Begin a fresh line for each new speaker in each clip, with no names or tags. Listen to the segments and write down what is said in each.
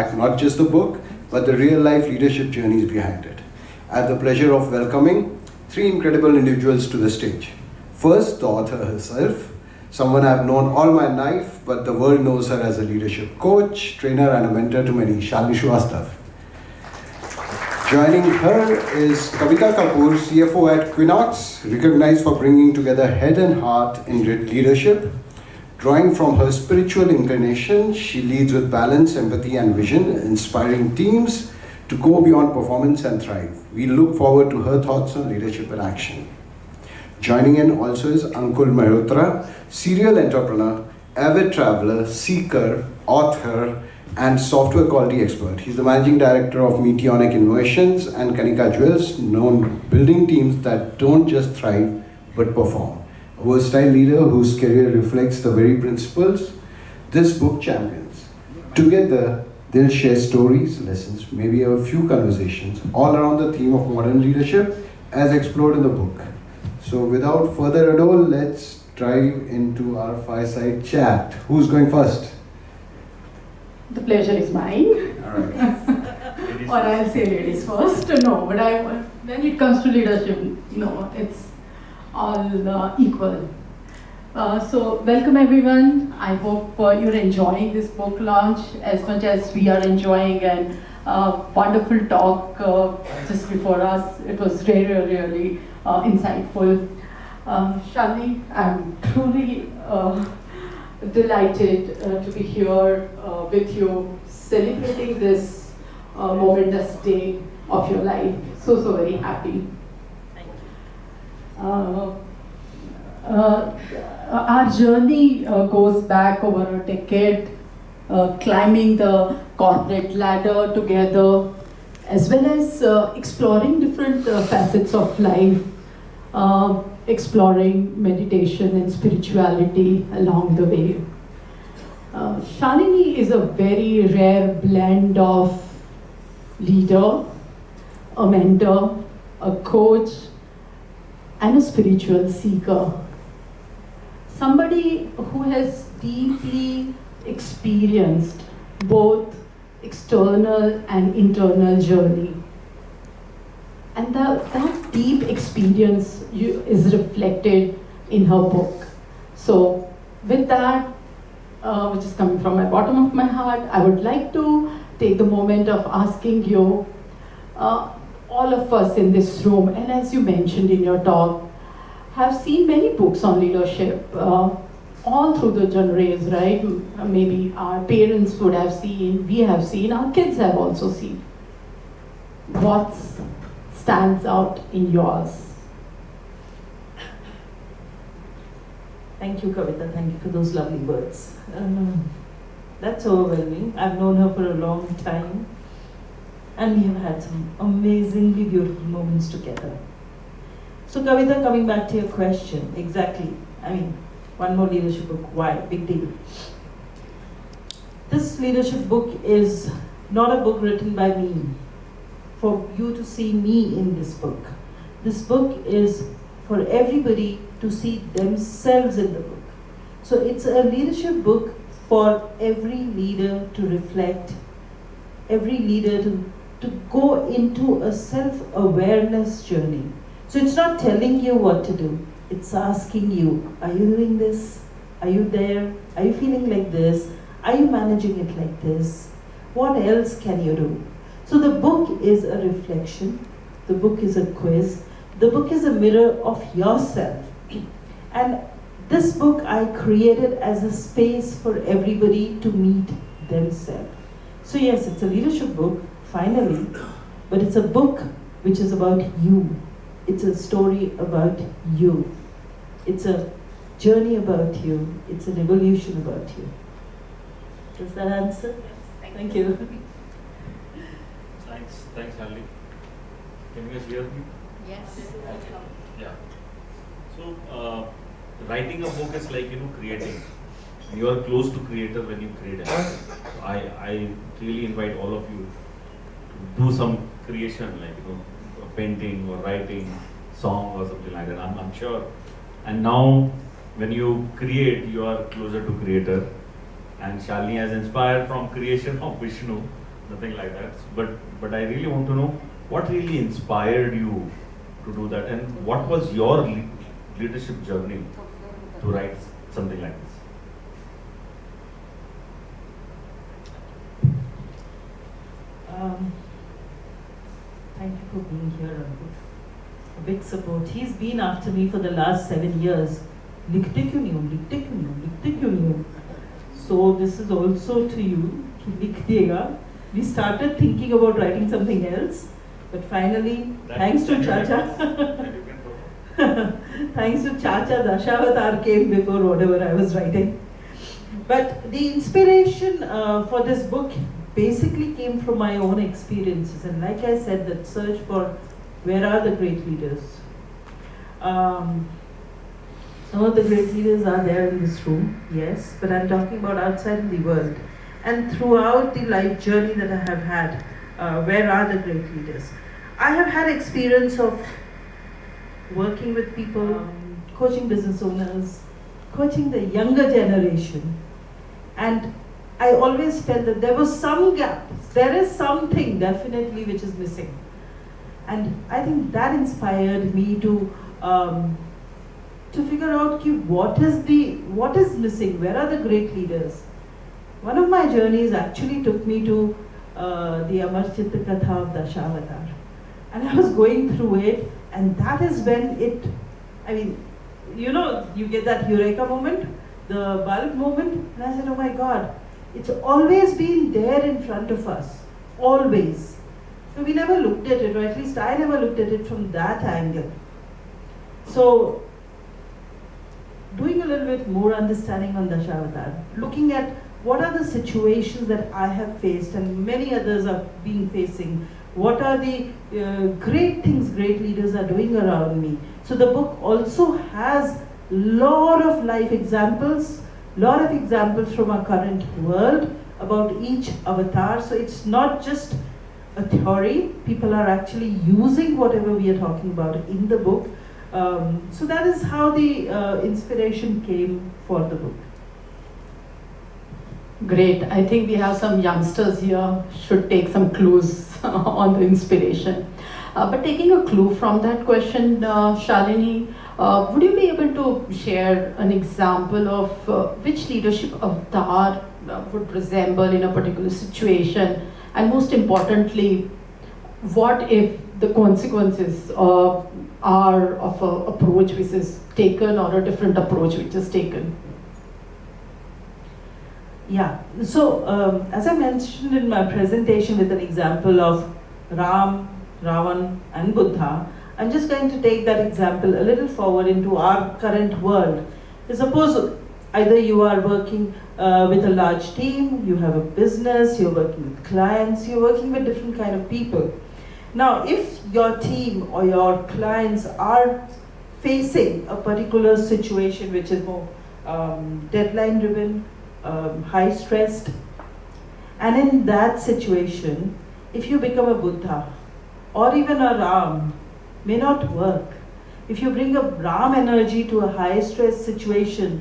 Not just the book, but the real life leadership journeys behind it. I have the pleasure of welcoming three incredible individuals to the stage. First, the author herself, someone I've known all my life, but the world knows her as a leadership coach, trainer, and a mentor to many, Shalini. Joining her is Kavita Kapoor, CFO at Quinox, recognized for bringing together head and heart in leadership. Drawing from her spiritual inclination, she leads with balance, empathy, and vision, inspiring teams to go beyond performance and thrive. We look forward to her thoughts on leadership in action. Joining in also is Ankur Mehrotra, serial entrepreneur, avid traveler, seeker, author, and software quality expert. He's the managing director of Meteonic Innovations and Kanika Jewels, known building teams that don't just thrive but perform. A versatile leader whose career reflects the very principles this book champions. Together, they'll share stories, lessons, maybe a few conversations, all around the theme of modern leadership as explored in the book. So without further ado, let's dive into our fireside chat. Who's going first?
The pleasure is mine.
All right.
Or I'll say ladies first. No, but when it comes to leadership, it's all equal. So welcome everyone. I hope you're enjoying this book launch as much as we are enjoying, and wonderful talk just before us. It was really insightful. Shalini, I'm truly delighted to be here with you, celebrating this momentous day of your life. So very happy. Our journey goes back over a decade, climbing the corporate ladder together, as well as exploring different facets of life, exploring meditation and spirituality along the way. Shalini is a very rare blend of leader, a mentor, a coach, and a spiritual seeker. Somebody who has deeply experienced both external and internal journey. And that deep experience is reflected in her book. So with that, which is coming from my bottom of my heart, I would like to take the moment of asking you, all of us in this room, and as you mentioned in your talk, have seen many books on leadership, all through the genres, right? Maybe our parents would have seen, we have seen, our kids have also seen. What stands out in yours?
Thank you, Kavita. Thank you for those lovely words. That's overwhelming. I've known her for a long time, and we have had some amazingly beautiful moments together. So Kavita, coming back to your question, exactly. One more leadership book, why? Big deal. This leadership book is not a book written by me for you to see me in this book. This book is for everybody to see themselves in the book. So it's a leadership book for every leader to reflect, every leader to go into a self-awareness journey. So it's not telling you what to do. It's asking you, are you doing this? Are you there? Are you feeling like this? Are you managing it like this? What else can you do? So the book is a reflection. The book is a quiz. The book is a mirror of yourself. And this book I created as a space for everybody to meet themselves. So yes, it's a leadership book, finally, but it's a book which is about you. It's a story about you. It's a journey about you. It's an evolution about you. Does that answer?
Yes,
thank you.
Thanks, Shalini. Can you guys hear me?
Yes.
Yeah. So, writing a book is like, creating. You are close to creator when you create it. So I really invite all of you to do some creation, like, a painting or writing, song or something like that. I'm sure. And now, when you create, you are closer to creator. And Shalini has inspired from creation of Vishnu. nothing like that. But I really want to know what really inspired you to do that, and what was your leadership journey to write something like this?
Thank you for being here, Ankur. A big support. He's been after me for the last 7 years. लिखते क्यों नहीं हो? लिखते क्यों नहीं हो? लिखते क्यों नहीं हो? So this is also to you. कि लिख देगा. We started thinking about writing something else, but finally, thanks to Chacha, thanks to Chacha, Dashavatar came before whatever I was writing. But the inspiration for this book basically came from my own experiences, and like I said, that search for where are the great leaders. Some of the great leaders are there in this room, yes, but I'm talking about outside in the world. And throughout the life journey that I have had, where are the great leaders? I have had experience of working with people, coaching business owners, coaching the younger generation, and I always felt that there was some gap. There is something definitely which is missing. And I think that inspired me to figure out what is missing, where are the great leaders. One of my journeys actually took me to the Amar Chitta Katha of Dashavatar. And I was going through it, and that is when you get that eureka moment, the bulb moment, and I said, oh my God, it's always been there in front of us, always. So we never looked at it, or at least I never looked at it from that angle. So, doing a little bit more understanding on Dashavatar, looking at what are the situations that I have faced and many others are facing, what are the great things great leaders are doing around me. So the book also has lot of life examples, lot of examples from our current world about each avatar. So it's not just a theory, people are actually using whatever we are talking about in the book. So that is how the inspiration came for the book.
Great. I think we have some youngsters here, should take some clues on the inspiration. But taking a clue from that question, Shalini, would you be able to share an example of which leadership avatar would resemble in a particular situation? And most importantly, what if the consequences are of an approach which is taken or a different approach which is taken?
Yeah, so as I mentioned in my presentation with an example of Ram, Ravan and Buddha, I'm just going to take that example a little forward into our current world. Suppose either you are working with a large team, you have a business, you're working with clients, you're working with different kind of people. Now, if your team or your clients are facing a particular situation which is more deadline driven, high stressed, and in that situation, if you become a Buddha or even a Ram, may not work. If you bring a Ram energy to a high stress situation,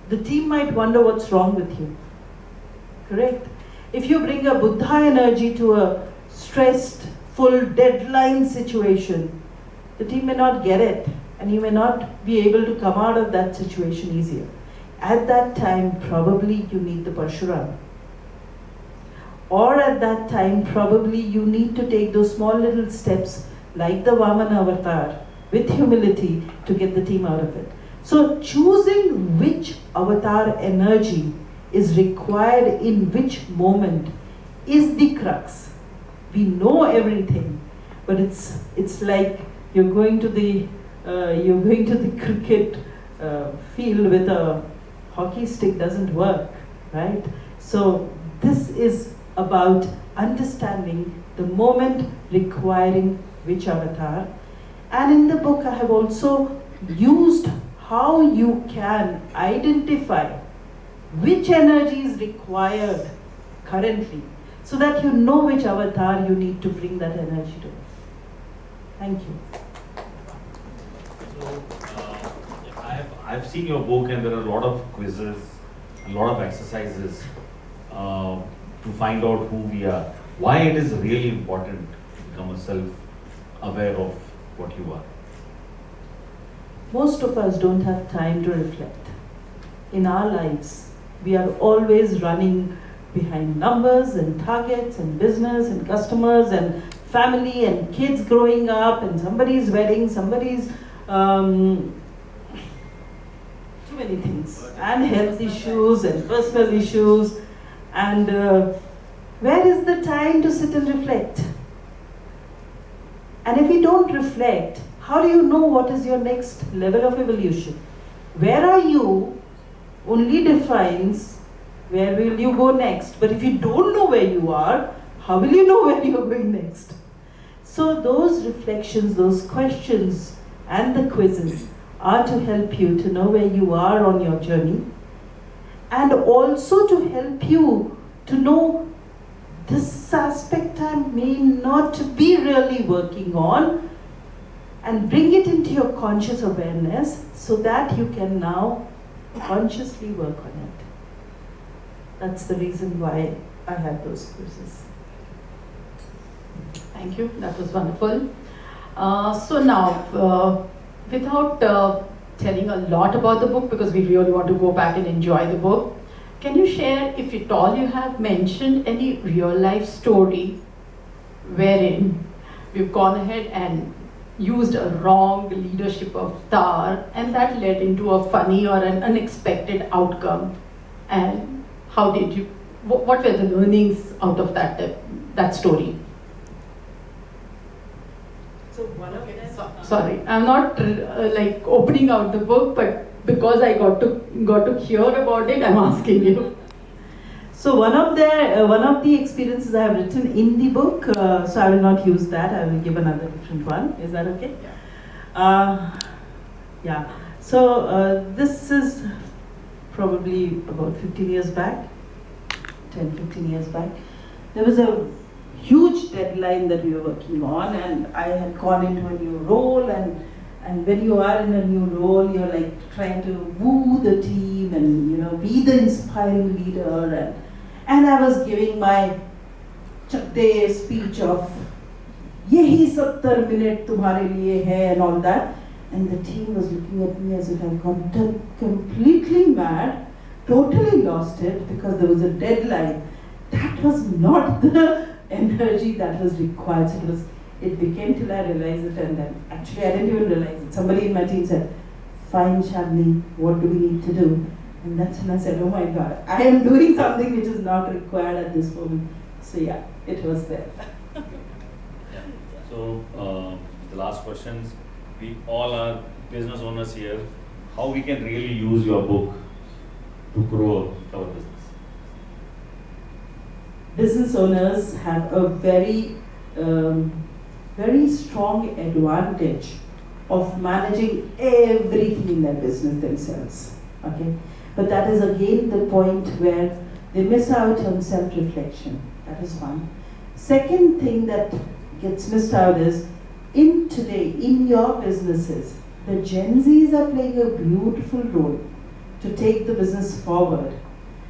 the team might wonder what's wrong with you. Correct? If you bring a Buddha energy to a stressed, full deadline situation, the team may not get it, and you may not be able to come out of that situation easier. At that time, probably you need the Parshuram. Or at that time, probably you need to take those small little steps like the Vamana avatar with humility to get the team out of it. So choosing which avatar energy is required in which moment is the crux. We know everything, but it's like you're going to the cricket field with a hockey stick, doesn't work, right? So this is about understanding the moment requiring which avatar. And in the book I have also used how you can identify which energy is required currently, so that you know which avatar you need to bring that energy to. Thank you.
So, I've seen your book, and there are a lot of quizzes, a lot of exercises. to find out who we are, why it is really important to become self-aware of what you are.
Most of us don't have time to reflect. In our lives, we are always running behind numbers and targets and business and customers and family and kids growing up and somebody's wedding, somebody's too many things, and health issues and personal issues, and where is the time to sit and reflect? And if you don't reflect, how do you know what is your next level of evolution? Where are you only defines where will you go next. But if you don't know where you are, how will you know where you're going next? So those reflections, those questions and the quizzes are to help you to know where you are on your journey, and also to help you to know this aspect I may not be really working on, and bring it into your conscious awareness so that you can now consciously work on it. That's the reason why I have those quizzes.
Thank you, that was wonderful. So now, without telling a lot about the book, because we really want to go back and enjoy the book, can you share, if at all you have mentioned, any real life story wherein we've gone ahead and used a wrong leadership of Tar and that led into a funny or an unexpected outcome? And how did you, what were the learnings out of that story?
So one of
Sorry, I'm not like opening out the book, but because I got to hear about it, I'm asking you.
So one of the experiences I have written in the book, so I will not use that. I will give another different one. Is that okay?
Yeah.
Yeah. So this is probably about 15 years back, 10, 15 years back. There was a huge deadline that we were working on, and I had gone into a new role, and when you are in a new role, you're like trying to woo the team and be the inspiring leader, and I was giving my chakde speech of yehi 70 minute tumhare liye hai and all that, and the team was looking at me as if I'd gone completely mad, totally lost it because there was a deadline. That was not the energy that was required. So it became till I realized it, and then actually I didn't even realize it. Somebody in my team said, "Fine, Shalini, what do we need to do?" And that's when I said, "Oh my God, I am doing something which is not required at this moment." So yeah, it was there.
So the last questions, we all are business owners here. How we can really use your book to grow our business?
Business owners have a very strong advantage of managing everything in their business themselves. Okay, but that is again the point where they miss out on self-reflection. That is one. Second thing that gets missed out is in your businesses, the Gen Zs are playing a beautiful role to take the business forward.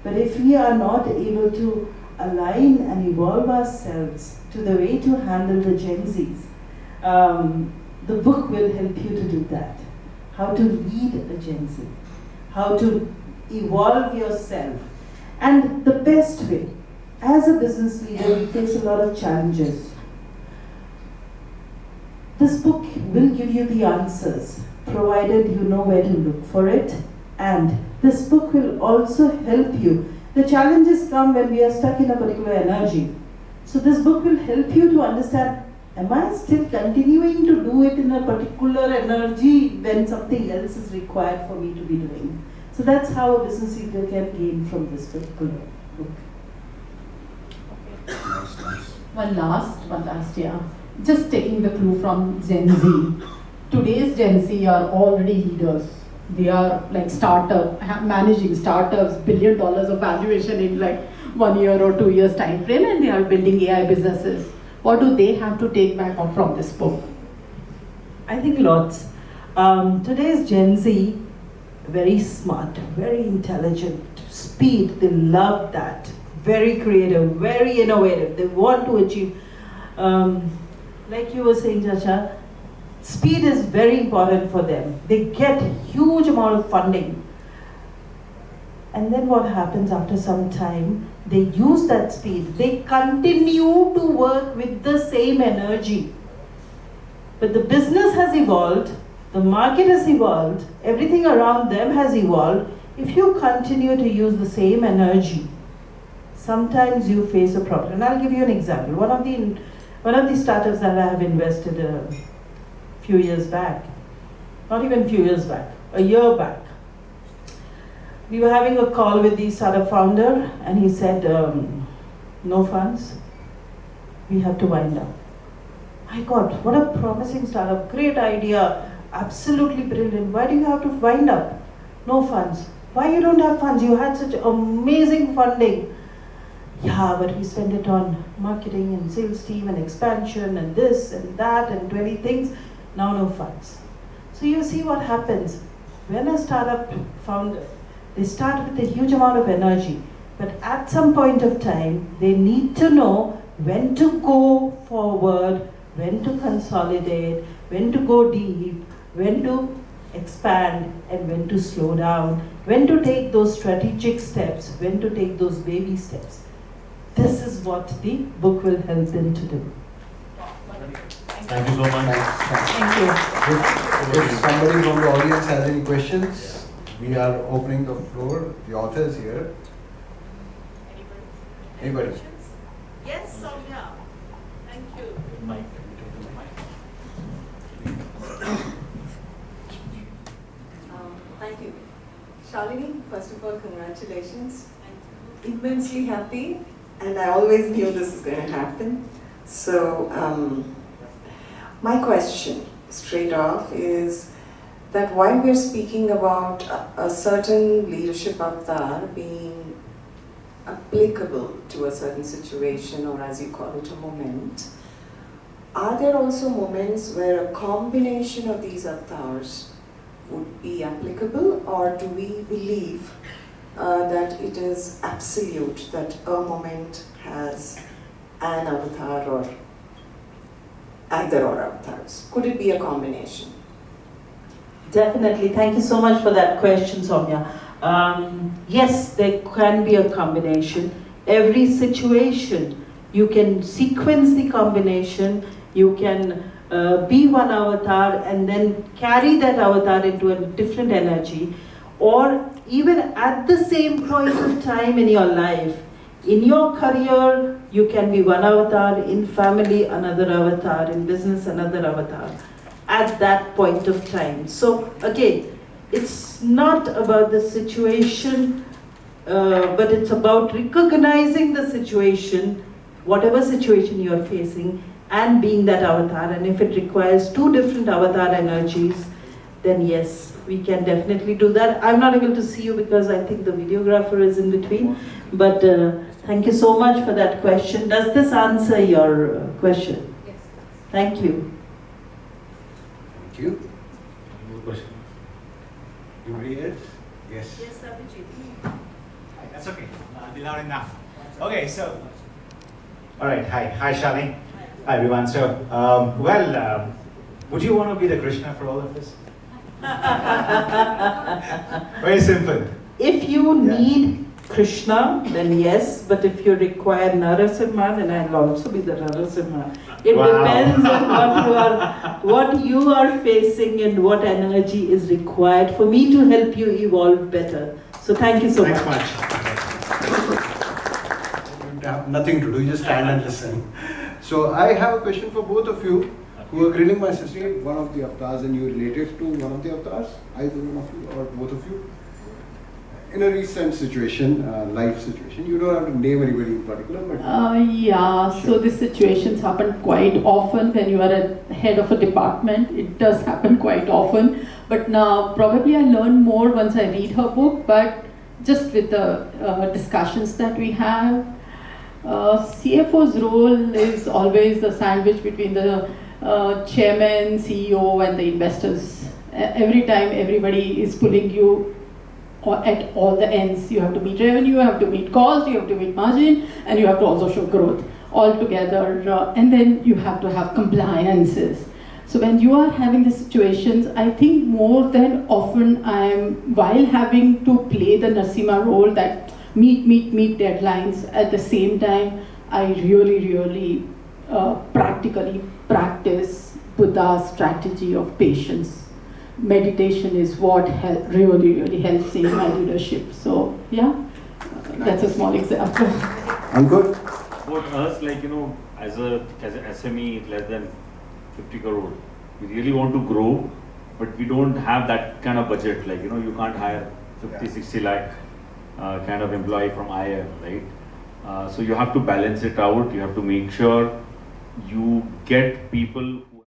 But if we are not able to align and evolve ourselves to the way to handle the Gen Zs, the book will help you to do that. How to lead a Gen Z, how to evolve yourself. And the best way, as a business leader, we face a lot of challenges. This book will give you the answers, provided you know where to look for it. And this book will also help you. The challenges come when we are stuck in a particular energy. So this book will help you to understand, am I still continuing to do it in a particular energy when something else is required for me to be doing? So that's how a business leader can gain from this particular book.
One last, yeah. Just taking the clue from Gen Z. Today's Gen Z are already leaders. They are like managing startups, $1 billion of valuation in like 1 year or 2 years time frame, and they are building AI businesses. What do they have to take back from this book?
I think lots. Today's Gen Z, very smart, very intelligent, speed, they love that. very creative, very innovative. They want to achieve, like you were saying, Chacha, speed is very important for them. They get huge amount of funding. And then what happens after some time, they use that speed. They continue to work with the same energy. But the business has evolved, the market has evolved, everything around them has evolved. If you continue to use the same energy, sometimes you face a problem. And I'll give you an example. One of the startups that I have invested a few years back, not even a few years back, a year back, we were having a call with the startup founder, and he said, no funds, we have to wind up. My God, what a promising startup, great idea, absolutely brilliant. Why do you have to wind up? No funds. Why you don't have funds? You had such amazing funding. Yeah, but we spent it on marketing and sales team and expansion and this and that and 20 things. Now no funds. So you see what happens. When a startup founder, they start with a huge amount of energy, but at some point of time, they need to know when to go forward, when to consolidate, when to go deep, when to expand, and when to slow down, when to take those strategic steps, when to take those baby steps. This is what the book will help them to do.
Thank you so much.
Thank you.
If somebody from the audience has any questions, we are opening the floor. The author is here. Anybody?
Yes, Soumya. Thank you.
Mike.
Thank you. Shalini, first of all, congratulations. Immensely happy, and I always knew this was going to happen. So, my question, straight off, is that while we're speaking about a certain leadership avatar being applicable to a certain situation, or as you call it, a moment, are there also moments where a combination of these avatars would be applicable, or do we believe that it is absolute, that a moment has an avatar or either or avatars? Could it be a combination?
Definitely. Thank you so much for that question, Soumya. Yes, there can be a combination. Every situation, you can sequence the combination, you can be one avatar and then carry that avatar into a different energy, or even at the same point of time in your life, in your career, you can be one avatar, in family another avatar, in business another avatar, at that point of time. So again, it's not about the situation, but it's about recognizing the situation, whatever situation you are facing, and being that avatar. And if it requires two different avatar energies, then yes, we can definitely do that. I'm not able to see you because I think the videographer is in between, but thank you so much for that question. Does this answer your question?
Yes.
Thank you.
Thank you.
More question.
Anybody else? Yes.
Yes, Abhijit.
That's okay. I'll be loud enough. Okay, so. All right. Hi, Shalini. Hi, everyone. So, would you want to be the Krishna for all of us? Very simple.
If you need Krishna, then yes, but if you require Narasimha, then I'll also be the Narasimha. It
Wow.
depends on what you are facing and what energy is required for me to help you evolve better. So thank you so
Thanks
much.
You have nothing to do, you just stand and listen. So I have a question for both of you who are grilling my sister, one of the avatars, and you related to one of the avatars, either one of you or both of you. In a recent situation, life situation, you don't have to name anybody in particular, but
Yeah,
Sure.
so these situations happen quite often when you are a head of a department. It does happen quite often. But now, probably I learn more once I read her book, but just with the discussions that we have, CFO's role is always the sandwich between the chairman, CEO and the investors. Every time everybody is pulling you at all the ends. You have to meet revenue, you have to meet cost, you have to meet margin, and you have to also show growth all together. And then you have to have compliances. So when you are having the situations, I think more than often while having to play the Narsima role that meet deadlines, at the same time, I really practically practice Buddha's strategy of patience. Meditation is what really helps in my leadership. So yeah, that's a small example.
Ankur?
For us, like, as an SME less than 50 crore, we really want to grow, but we don't have that kind of budget. Like, you can't hire 50, 60 lakh kind of employee from IIM, right? So you have to balance it out. You have to make sure you get people who